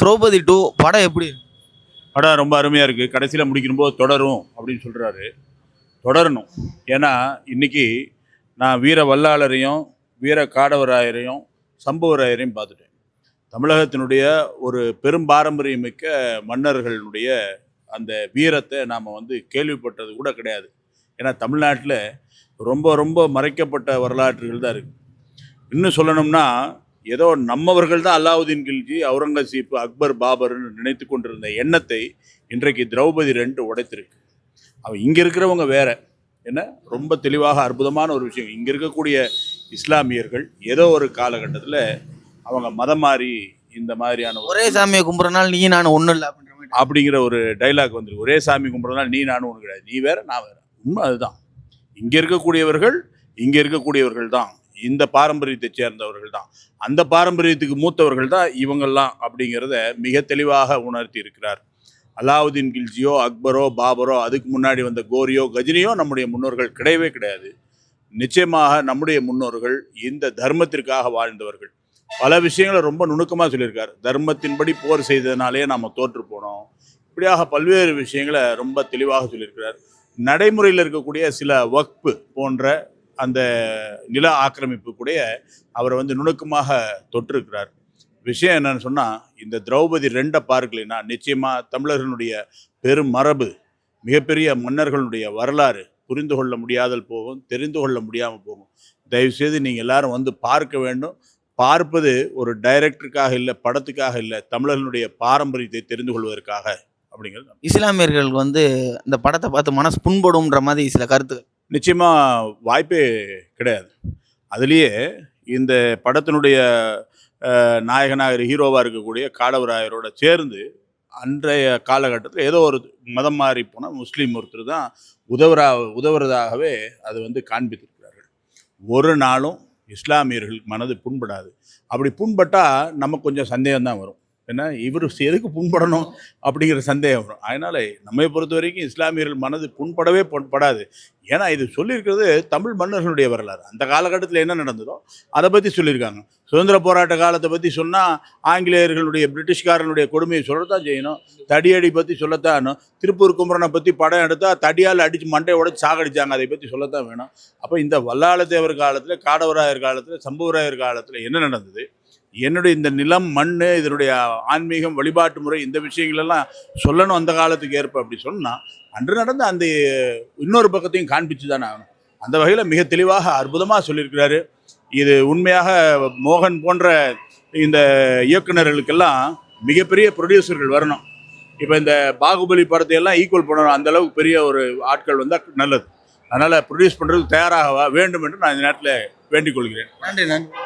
திரௌபதி 2 படம் எப்படி? படம் ரொம்ப அருமையாக இருக்குது. கடைசியில் முடிக்கும்போது தொடரும் அப்படின்னு சொல்கிறாரு. தொடரணும். ஏன்னா இன்னைக்கு நான் வீர வல்லாளரையும் வீர காடவராயரையும் சம்புவராயரையும் பார்த்துட்டேன். தமிழகத்தினுடைய ஒரு பெரும் பாரம்பரியமிக்க மன்னர்களுடைய அந்த வீரத்தை நாம் கேள்விப்பட்டது கூட கிடையாது. ஏன்னா தமிழ்நாட்டில் ரொம்ப ரொம்ப மறைக்கப்பட்ட வரலாற்றுகள் தான் இருக்குது. இன்னும் சொல்லணும்னா ஏதோ நம்மவர்கள் தான் அலாவுதீன் கில்ஜி, அவுரங்கசீப், அக்பர், பாபர்னு நினைத்து கொண்டிருந்த எண்ணத்தை இன்றைக்கு திரௌபதி 2 உடைத்திருக்கு. அவன் இங்கே இருக்கிறவங்க வேற என்ன ரொம்ப தெளிவாக அற்புதமான ஒரு விஷயம். இங்கே இருக்கக்கூடிய இஸ்லாமியர்கள் ஏதோ ஒரு காலகட்டத்தில் அவங்க மதம் மாறி இந்த மாதிரியான ஒரே சாமியை கும்பிட்றனால நீ நான் ஒன்றும் இல்லை அப்படிங்கிற ஒரு டைலாக் வந்துருக்கு. ஒரே சாமி கும்பிட்றதுனால நீ நானும் ஒன்று கிடையாது, நீ வேற நான் வேற. உண்மை அதுதான். இங்கே இருக்கக்கூடியவர்கள் தான் இந்த பாரம்பரியத்தை சேர்ந்தவர்கள் தான், அந்த பாரம்பரியத்துக்கு மூத்தவர்கள் தான் இவங்கெல்லாம் அப்படிங்கிறத மிக தெளிவாக உணர்த்தி இருக்கிறார். அலாவுதீன் கில்ஜியோ அக்பரோ பாபரோ அதுக்கு முன்னாடி வந்த கோரியோ கஜினியோ நம்முடைய முன்னோர்கள் கிடையவே கிடையாது. நிச்சயமாக நம்முடைய முன்னோர்கள் இந்த தர்மத்திற்காக வாழ்ந்தவர்கள். பல விஷயங்களை ரொம்ப நுணுக்கமாக சொல்லியிருக்கார். தர்மத்தின்படி போர் செய்ததுனாலே நாம் தோற்று போனோம். இப்படியாக பல்வேறு விஷயங்களை ரொம்ப தெளிவாக சொல்லியிருக்கிறார். நடைமுறையில் இருக்கக்கூடிய சில வக்பு போன்ற அந்த நில ஆக்கிரமிப்பு கூட அவர் நுணுக்கமாக தொற்றிருக்கிறார். விஷயம் என்னன்னு சொன்னால், இந்த திரௌபதி 2 பார்க்கலைன்னா நிச்சயமாக தமிழர்களுடைய பெரும் மரபு, மிகப்பெரிய மன்னர்களுடைய வரலாறு புரிந்து கொள்ள முடியாதல் போகும், தெரிந்து கொள்ள முடியாமல் போகும். தயவுசெய்து நீங்கள் எல்லாரும் பார்க்க வேண்டும். பார்ப்பது ஒரு டைரக்டருக்காக இல்லை, படத்துக்காக இல்லை, தமிழர்களுடைய பாரம்பரியத்தை தெரிந்து கொள்வதற்காக அப்படிங்கிறது. இஸ்லாமியர்கள் இந்த படத்தை பார்த்து மனசு புண்படும்ன்ற மாதிரி சில கருத்துக்கள் நிச்சயமாக வாய்ப்பே கிடையாது. அதுலேயே இந்த படத்தினுடைய நாயகனாக ஹீரோவாக இருக்கக்கூடிய காடவராயரோட சேர்ந்து அன்றைய காலகட்டத்தில் ஏதோ ஒரு மதம் மாறி போனால் முஸ்லீம் ஒருத்தர் தான் உதவுறதாகவே அது காண்பித்திருக்கிறார்கள். ஒரு நாளும் இஸ்லாமியர்களுக்கு மனது புண்படாது. அப்படி புண்பட்டால் நமக்கு கொஞ்சம் சந்தேகம் தான் வரும். ஏன்னா இவர் எதுக்கு புண்படணும் அப்படிங்கிற சந்தேகம் வரும். அதனால் நம்மை பொறுத்த வரைக்கும் இஸ்லாமியர்கள் மனது புண்படவே படாது. ஏன்னா இது சொல்லியிருக்கிறது தமிழ் மன்னர்களுடைய வரலாறு. அந்த காலகட்டத்தில் என்ன நடந்ததோ அதை பற்றி சொல்லியிருக்காங்க. சுதந்திர போராட்ட காலத்தை பற்றி சொன்னால் ஆங்கிலேயர்களுடைய பிரிட்டிஷ்காரனுடைய கொடுமையை சொல்லத்தான் செய்யணும். தடியடி பற்றி சொல்லத்தான். திருப்பூர் குமரனை பற்றி படம் எடுத்தால் தடியால் அடித்து மண்டையை உடைச்சு சாகடிச்சாங்க, அதை பற்றி சொல்லத்தான் வேணும். அப்போ இந்த வல்லாளத்தேவர் காலத்தில், காடவராயர் காலத்தில், சம்புவராயர் காலத்தில் என்ன நடந்தது, என்னுடைய இந்த நிலம், மண், இதனுடைய ஆன்மீகம், வழிபாட்டு முறை, இந்த விஷயங்களெல்லாம் சொல்லணும் அந்த காலத்துக்கு ஏற்ப. அப்படி சொன்னால் அன்று நடந்த அந்த இன்னொரு பக்கத்தையும் காண்பிச்சு தானே ஆகணும். அந்த வகையில் மிக தெளிவாக அற்புதமாக சொல்லியிருக்கிறாரு. இது உண்மையாக மோகன் போன்ற இந்த இயக்குநர்களுக்கெல்லாம் மிகப்பெரிய ப்ரொடியூசர்கள் வரணும். இப்போ இந்த பாகுபலி படத்தையெல்லாம் ஈக்குவல் பண்ணணும், அந்தளவுக்கு பெரிய ஒரு ஆட்கள் வந்தால் நல்லது. அதனால் ப்ரொடியூஸ் பண்ணுறதுக்கு தயாராக வேண்டும் என்று நான் இந்த நேரத்தில் வேண்டிக் கொள்கிறேன். நன்றி.